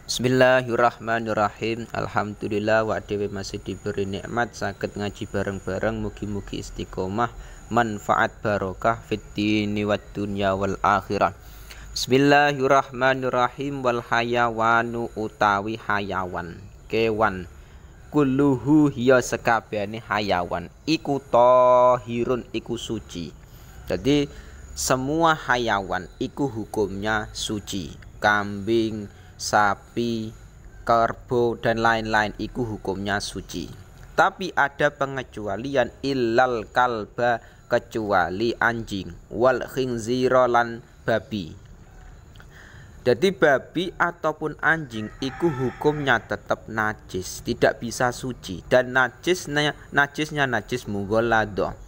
Bismillahirrahmanirrahim. Alhamdulillah wa dewe masih diberi nikmat saged ngaji bareng-bareng, mugi-mugi istiqomah manfaat barokah fid dini wad dunya wal akhirah. Bismillahirrahmanirrahim. Wal hayawanu utawi hayawan kewan kulluhu hiya sekabehane hayawan iku tahirun iku suci. Jadi semua hayawan iku hukumnya suci. Kambing, sapi, kerbau dan lain-lain iku hukumnya suci. Tapi ada pengecualian illal kalba, kecuali anjing, wal khinzira lan babi. Jadi babi ataupun anjing iku hukumnya tetap najis, tidak bisa suci, dan najisnya najis mughalladhah.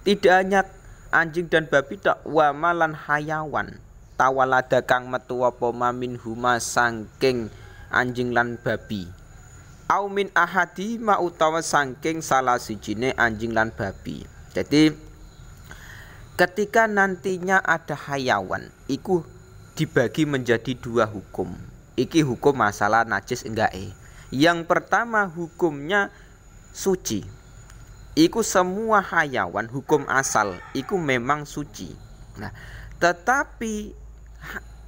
Tidak hanya anjing dan babi tak, wa malan hayawan tawalada kang metu apa mamin huma sangking anjing lan babi, au min ahadi ma utawa sangking salah sijine anjing lan babi. Jadi ketika nantinya ada hayawan iku dibagi menjadi dua hukum. Iki hukum masalah najis enggak. Yang pertama hukumnya suci. Iku semua hayawan hukum asal iku memang suci. Nah, tetapi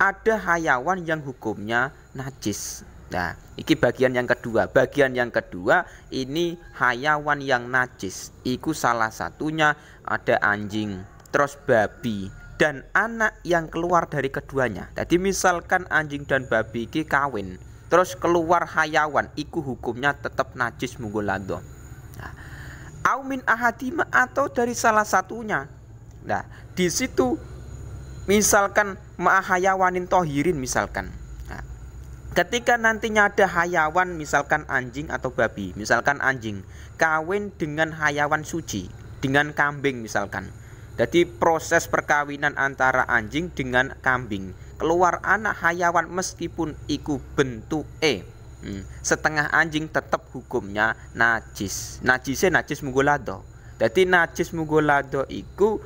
ada hayawan yang hukumnya najis. Nah, iki bagian yang kedua. Bagian yang kedua ini hayawan yang najis. Iku salah satunya ada anjing, terus babi, dan anak yang keluar dari keduanya. Jadi misalkan anjing dan babi iki kawin, terus keluar hayawan, iku hukumnya tetap najis mughalladhah. Nah, au min ahadima atau dari salah satunya. Nah, di situ misalkan ma'ahayawanin tohirin misalkan. Nah, ketika nantinya ada hayawan misalkan anjing atau babi, misalkan anjing kawin dengan hayawan suci, dengan kambing misalkan. Jadi proses perkawinan antara anjing dengan kambing, keluar anak hayawan meskipun iku bentuk setengah anjing tetap hukumnya najis. Najisnya najis mughalladhah. Jadi najis mughalladhah iku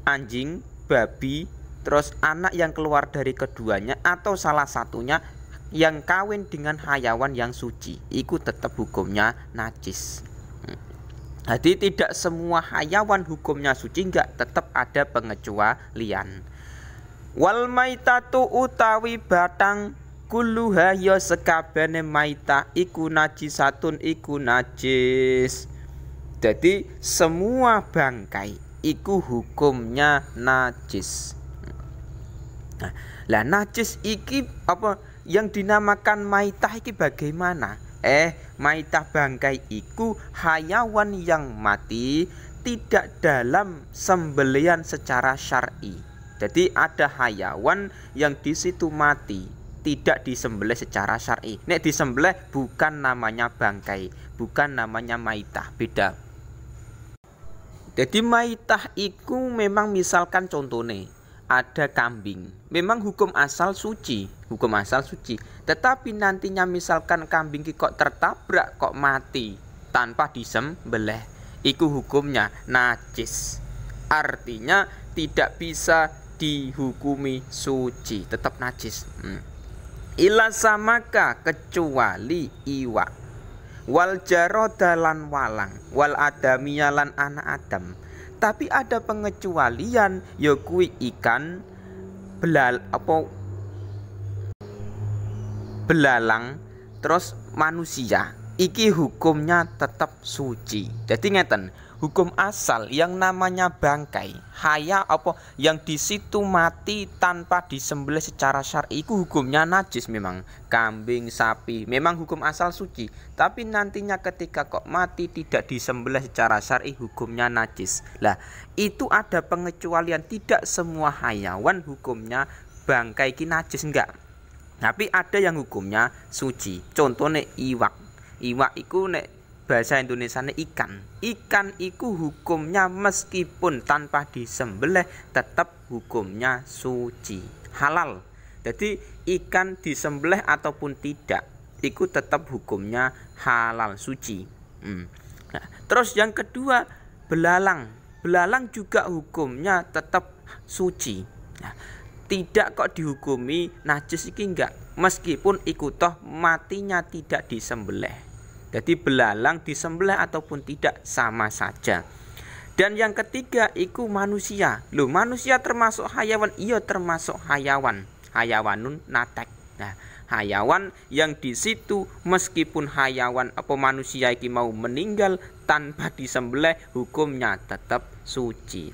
anjing, babi, terus anak yang keluar dari keduanya atau salah satunya yang kawin dengan hayawan yang suci, iku tetap hukumnya najis. Jadi tidak semua hayawan hukumnya suci, enggak, tetap ada pengecualian. Wal maitatu utawi batang kulluha ya sekabehane maitah iku najisatun iku najis. Jadi semua bangkai iku hukumnya najis. Nah, najis iki apa yang dinamakan maitah iki bagaimana? Maitah bangkai iku hayawan yang mati tidak dalam sembelihan secara syar'i. Jadi ada hayawan yang di situ mati tidak disembelih secara syar'i. Nek disembelih bukan namanya bangkai, bukan namanya maitah, beda. Jadi maitah iku memang misalkan contohnya ada kambing, memang hukum asal suci, tetapi nantinya misalkan kambing kok tertabrak kok mati tanpa disembelih, iku hukumnya najis. Artinya tidak bisa dihukumi suci, tetap najis. Ila samaka kecuali iwak, wal jaroda lan walang, wal adamiya lan anak adam. Tapi ada pengecualian, ya kui ikan belalang terus manusia. Iki hukumnya tetap suci. Jadi ngeten, hukum asal yang namanya bangkai, yang di situ mati tanpa disembelih secara syar'i, iku hukumnya najis memang. Kambing, sapi, memang hukum asal suci. Tapi nantinya ketika kok mati tidak disembelih secara syar'i, hukumnya najis. Lah, itu ada pengecualian, tidak semua hayawan hukumnya bangkai ki najis, enggak. Tapi ada yang hukumnya suci. Contohnya iwak. Iwak iku nek bahasa Indonesianya ikan. Ikan iku hukumnya meskipun tanpa disembelih tetap hukumnya suci, halal. Jadi ikan disembelih ataupun tidak, iku tetap hukumnya halal, suci. Nah, terus yang kedua belalang. Belalang juga hukumnya tetap suci. Nah, tidak kok dihukumi najis iki enggak, meskipun iku toh matinya tidak disembelih. Jadi belalang disembelih ataupun tidak sama saja. Dan yang ketiga iku manusia. Loh, manusia termasuk hayawan? Iya, termasuk hayawan. Hayawanun natek. Nah, hayawan yang di situ meskipun hayawan apa manusia iki mau meninggal tanpa disembelih, hukumnya tetap suci.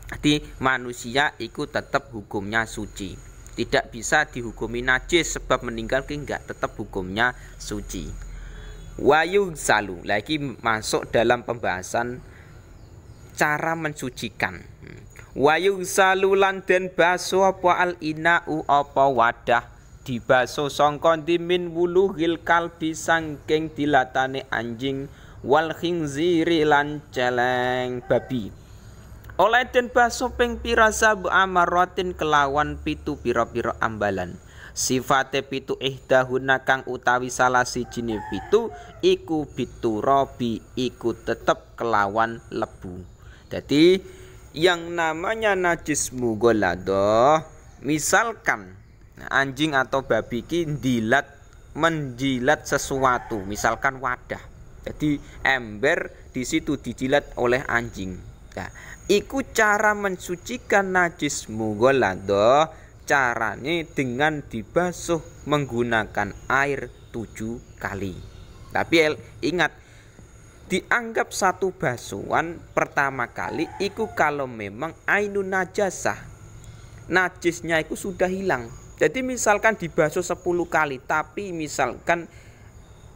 Jadi manusia iku tetap hukumnya suci. Tidak bisa dihukumi najis sebab meninggal ki enggak, tetap hukumnya suci. Wayu salu lagi masuk dalam pembahasan cara mensucikan. Wayu salu lan den baso apa al inau apa wadah dibaso sangka dimin wuluhil kalbi sangking dilatane anjing wal khinziri lan celeng babi. Oleh den baso ping pira sabu amaratin kelawan pitu pira-pira ambalan. Sifate pitu ihdahuna kang utawi salah sijine pitu iku biturabi, iku tetep kelawan lebu. Jadi yang namanya najis mughalladah, misalkan anjing atau babi ki menjilat sesuatu, misalkan wadah. Jadi ember di situ dijilat oleh anjing. Nah, iku cara mensucikan najis mughalladah, caranya dengan dibasuh menggunakan air 7 kali. Tapi ingat, dianggap satu basuhan pertama kali iku kalau memang ainun najasah, najisnya itu sudah hilang. Jadi misalkan dibasuh 10 kali tapi misalkan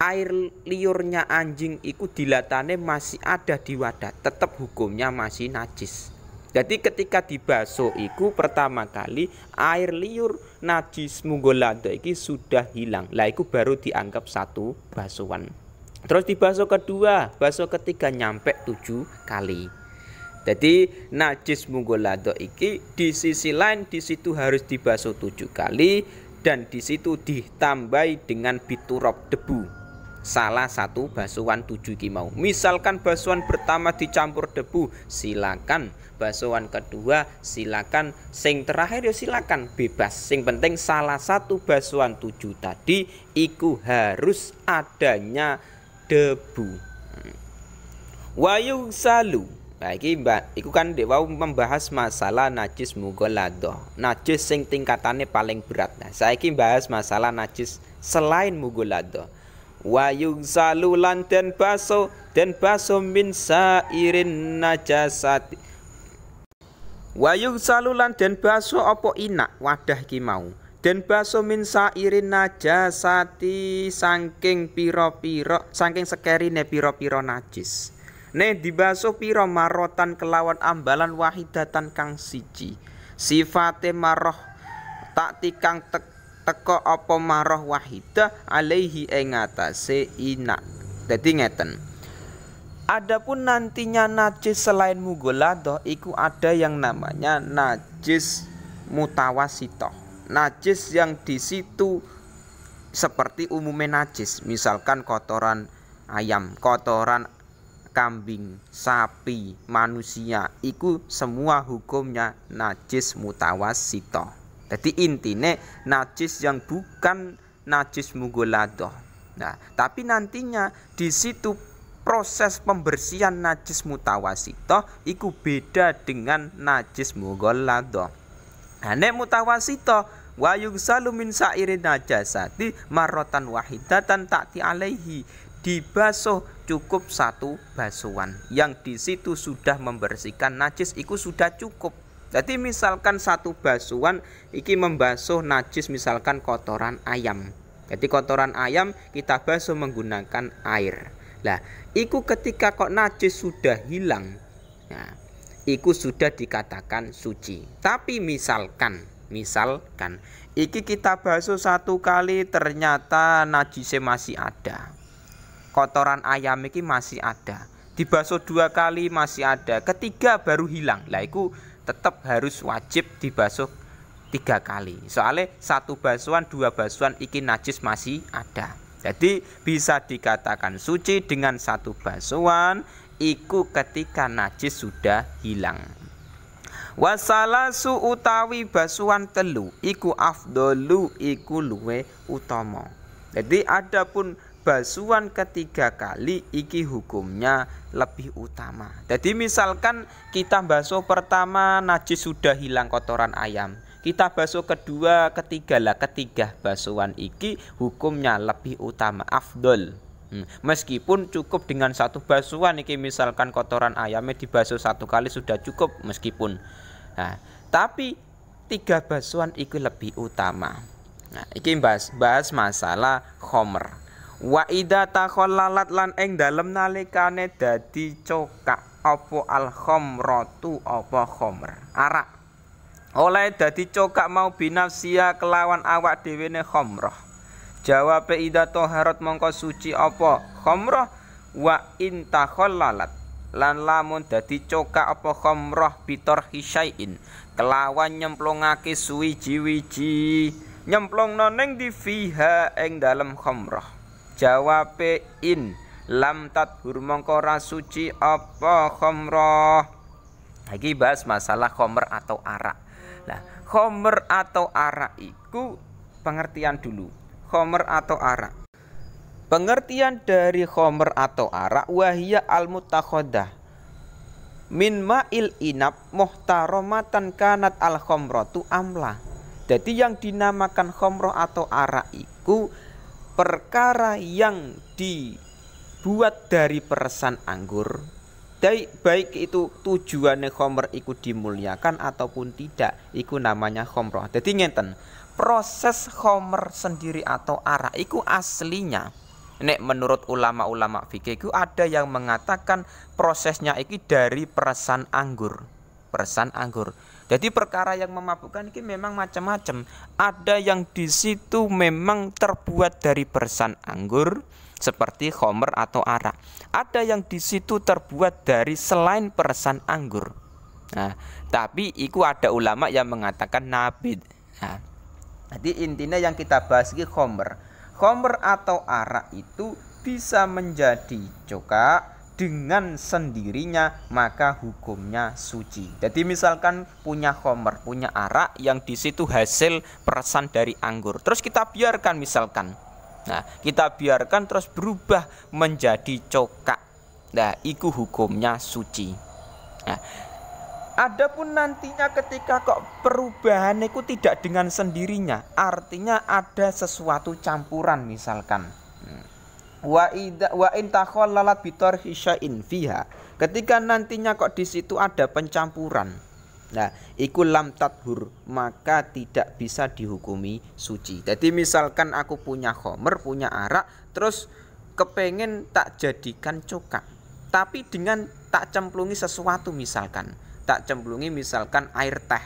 air liurnya anjing itu dilatane masih ada di wadah, tetap hukumnya masih najis. Jadi ketika dibasuh iku pertama kali air liur najis mughalladah iki sudah hilang. Lah iku baru dianggap satu basuhan. Terus dibasuh kedua, basuh ketiga nyampe 7 kali. Jadi najis mughalladah iki di sisi lain di situ harus dibasuh 7 kali dan di situ ditambahi dengan biturab debu. Salah satu basuhan 7 iki mau. Misalkan basuhan pertama dicampur debu, silakan. Basuhan kedua silakan. Sing terakhir ya silakan, bebas. Sing penting salah satu basuhan 7 tadi iku harus adanya debu. Wayu salu. Nah, iki Mbak, iku kan dek wau membahas masalah najis mughalladah. Najis sing tingkatane paling berat. Nah, saiki bahas masalah najis selain mughalladah. Wayu salu lan den baso min sairin najasati. Wayu salu lan den baso apa inak wadah ki mau. Den baso min sairin najasati saking pira-pira saking sekerine pira-pira najis. Ne dibaso pira marotan kelawan ambalan wahidatan kang siji. Sifate maroh tak tikang teko apa maroh wahidah alaihi ing atase inak. Dadi ngeten. Adapun nantinya najis selain mughalladah iku ada yang namanya najis mutawasithah. Najis yang di situ seperti umumnya najis, misalkan kotoran ayam, kotoran kambing, sapi, manusia, iku semua hukumnya najis mutawasithah. Jadi intinya najis yang bukan najis mughalladah. Nah, tapi nantinya di situ proses pembersihan najis mutawasithah iku beda dengan najis mughalladah. Nah, nek mutawasithah wa yughsalu min sa'irin najasati marratan wahidatan ta'ti alaihi, dibasuh cukup satu basuhan yang di situ sudah membersihkan najis iku sudah cukup. Jadi misalkan satu basuhan iki membasuh najis misalkan kotoran ayam. Jadi kotoran ayam kita basuh menggunakan air. Lah, iku ketika kok najis sudah hilang, nah, iku sudah dikatakan suci. Tapi misalkan iki kita basuh satu kali ternyata najisnya masih ada. Kotoran ayam iki masih ada. Dibasuh 2 kali masih ada. Ketiga baru hilang. Lah iku tetap harus wajib dibasuh 3 kali. Soalnya satu basuhan 2 basuhan iki najis masih ada. Jadi bisa dikatakan suci dengan satu basuhan iku ketika najis sudah hilang. Wasalasu utawi basuhan telu iku afdolu iku luwe utama. Jadi adapun basuhan ketiga kali iki hukumnya lebih utama. Jadi misalkan kita basuh pertama najis sudah hilang kotoran ayam, kita basuh kedua, ketiga lah, ketiga basuhan iki hukumnya lebih utama, afdol. Meskipun cukup dengan satu basuhan iki, misalkan kotoran ayamnya dibasuh satu kali sudah cukup meskipun. Nah, tapi tiga basuhan itu lebih utama. Nah, iki bahas masalah khomer. Wa idza takhallalat lan ing dalem nalikane dadi cokak apa al khamratu apa khomer. Arak. Oleh dadi cokak mau binafsia kelawan awak dhewe ne khamrah. Jawabe idza taharat mongko suci apa khamrah wa in takhallalat lan lamun dadi cokak apa khamrah bitor hisyain kelawan nyemplungake suwiji-wiji nyemplungno ning di fiha ing dalem khamrah. Jawabe in lam tadhur mongko ra suci apa khamrah. Iki bahas masalah khamr atau arak. Nah, khamr atau arak iku pengertian dulu. Khamr atau arak. Pengertian dari khamr atau arak wahia al-mutakhadah min ma'il inab muhtaramatan kanat al-khamratu amla. Jadi yang dinamakan khamrah atau arak itu perkara yang dibuat dari peresan anggur, baik itu tujuannya khamr itu dimuliakan ataupun tidak, itu namanya khamrah. Jadi ngenten, proses khamr sendiri atau arak itu aslinya nek menurut ulama-ulama fikih itu ada yang mengatakan prosesnya itu dari peresan anggur. Peresan anggur. Jadi perkara yang memabukkan ini memang macam-macam. Ada yang di situ memang terbuat dari peresan anggur seperti khamr atau arak. Ada yang di situ terbuat dari selain peresan anggur. Nah, tapi itu ada ulama yang mengatakan nabid. Nah, jadi intinya yang kita bahas ini khamr. Khamr atau arak itu bisa menjadi cokak dengan sendirinya, maka hukumnya suci. Jadi misalkan punya khamr, punya arak yang di situ hasil peresan dari anggur, terus kita biarkan misalkan. Nah, kita biarkan terus berubah menjadi cokak. Nah, itu hukumnya suci. Nah, adapun nantinya ketika kok perubahan itu tidak dengan sendirinya, artinya ada sesuatu campuran misalkan. Wa in takhallalat bitor hisyain fiha. Ketika nantinya kok di situ ada pencampuran. Nah, iku lam tadhur, maka tidak bisa dihukumi suci. Jadi misalkan aku punya khamr, punya arak, terus kepengen tak jadikan cokak, tapi dengan tak cemplungi sesuatu misalkan. Tak cemplungi misalkan air teh.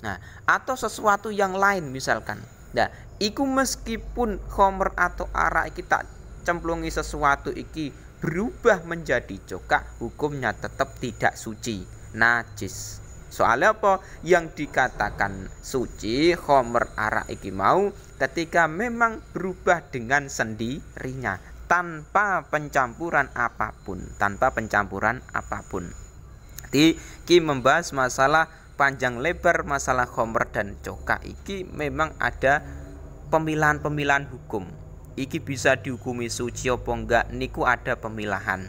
Nah, atau sesuatu yang lain misalkan. Nah, iku meskipun khamr atau arak iki tak cemplungi sesuatu iki berubah menjadi cokak, hukumnya tetap tidak suci, najis. Soalnya apa? Yang dikatakan suci khamr arak iki mau ketika memang berubah dengan sendirinya tanpa pencampuran apapun, Jadi ki membahas masalah panjang lebar masalah khamr dan cokak iki memang ada pemilahan-pemilahan hukum. Iki bisa dihukumi suci apa enggak, niku ada pemilahan.